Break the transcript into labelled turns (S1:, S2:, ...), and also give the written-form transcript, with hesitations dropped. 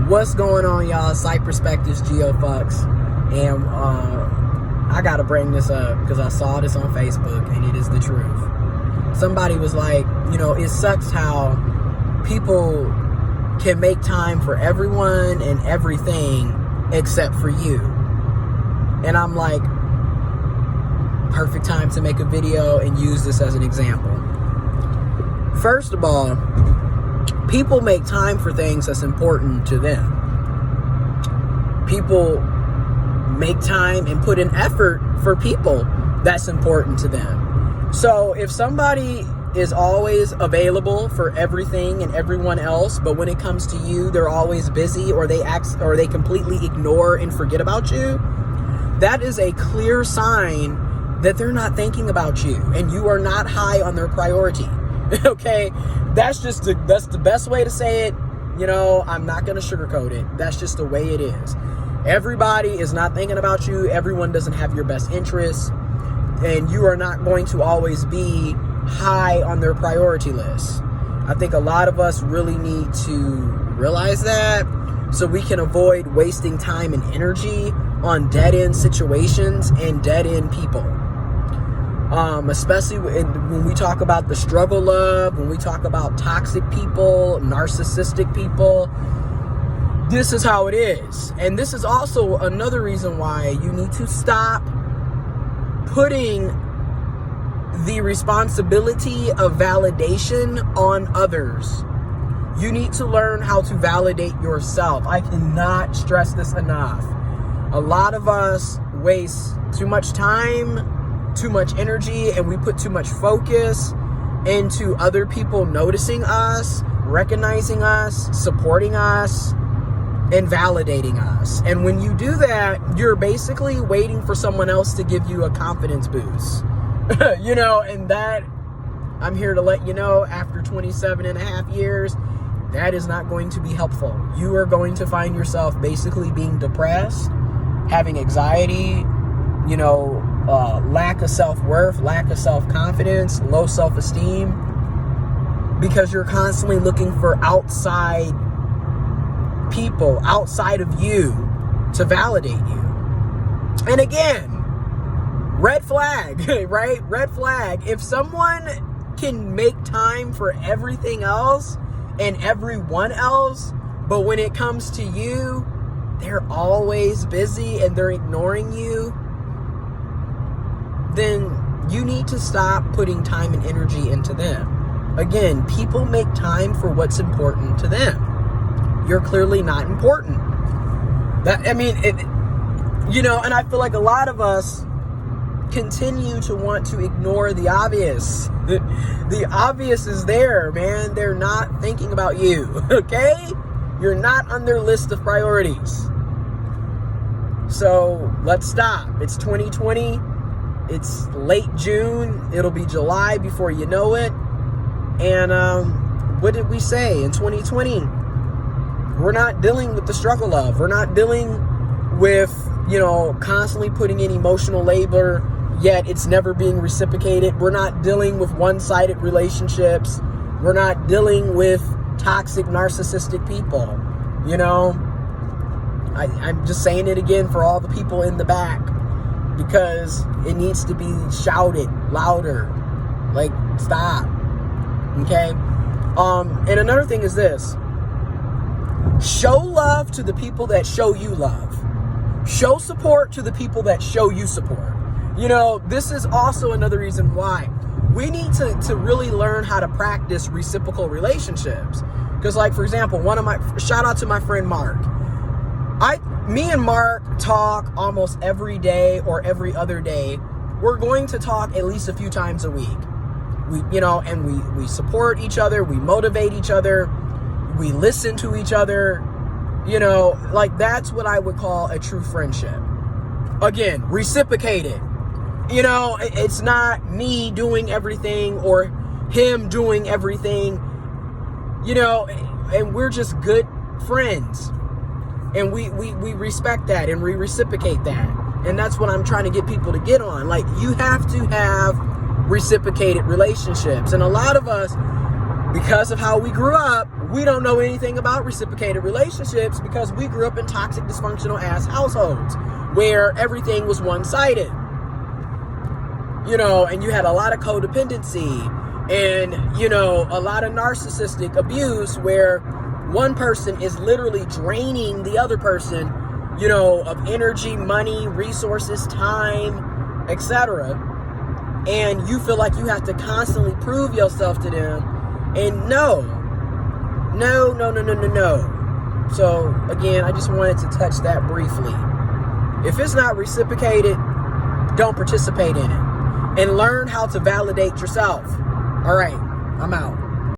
S1: What's going on, y'all? Site Perspectives, giofvcks, and I gotta bring this up because I saw this on Facebook and it is the truth. Somebody was like, it sucks how people can make time for everyone and everything except for you. And I'm like, perfect time to make a video and use this as an example. First of all, people make time for things that's important to them. People make time and put in effort for people that's important to them. So if somebody is always available for everything and everyone else, but when it comes to you, they're always busy, or they completely ignore and forget about you, that is a clear sign that they're not thinking about you and you are not high on their priority. Okay, that's the best way to say it. I'm not going to sugarcoat it. That's just the way it is. Everybody is not thinking about you. Everyone doesn't have your best interests, and you are not going to always be high on their priority list. I think a lot of us really need to realize that so we can avoid wasting time and energy on dead-end situations and dead-end people. Especially when we talk about the struggle of, when we talk about toxic people, narcissistic people, this is how it is. And this is also another reason why you need to stop putting the responsibility of validation on others. You need to learn how to validate yourself. I cannot stress this enough. A lot of us waste too much time, too much energy, and we put too much focus into other people noticing us, recognizing us, supporting us, and validating us. And when you do that, you're basically waiting for someone else to give you a confidence boost. And that, I'm here to let you know, after 27 and a half years, that is not going to be helpful. You are going to find yourself basically being depressed, having anxiety, lack of self-worth, lack of self-confidence, low self-esteem, because you're constantly looking for outside people, outside of you, to validate you. And again, red flag, right? Red flag. If someone can make time for everything else and everyone else, but when it comes to you, they're always busy and they're ignoring you, then you need to stop putting time and energy into them. Again, people make time for what's important to them. You're clearly not important. And I feel like a lot of us continue to want to ignore the obvious. The obvious is there, man. They're not thinking about you, okay? You're not on their list of priorities. So let's stop. It's 2020. It's late June. It'll be July before you know it. And what did we say in 2020? We're not dealing with the struggle of. We're not dealing with, constantly putting in emotional labor, yet it's never being reciprocated. We're not dealing with one-sided relationships. We're not dealing with toxic, narcissistic people. I'm just saying it again for all the people in the back, because it needs to be shouted louder. Like, stop. Okay? And another thing is this. Show love to the people that show you love. Show support to the people that show you support. This is also another reason why we need to really learn how to practice reciprocal relationships. Because, like, for example, shout out to my friend Mark. Me and Mark talk almost every day or every other day. We're going to talk at least a few times a week. We support each other. We motivate each other. We listen to each other. That's what I would call a true friendship. Again, reciprocated. It's not me doing everything or him doing everything. And we're just good friends. And we respect that and we reciprocate that. And that's what I'm trying to get people to get on. Like, you have to have reciprocated relationships. And a lot of us, because of how we grew up, we don't know anything about reciprocated relationships because we grew up in toxic, dysfunctional ass households where everything was one-sided. And you had a lot of codependency and, a lot of narcissistic abuse where one person is literally draining the other person, of energy, money, resources, time, etc. And you feel like you have to constantly prove yourself to them. And no. So, again, I just wanted to touch that briefly. If it's not reciprocated, don't participate in it. And learn how to validate yourself. All right, I'm out.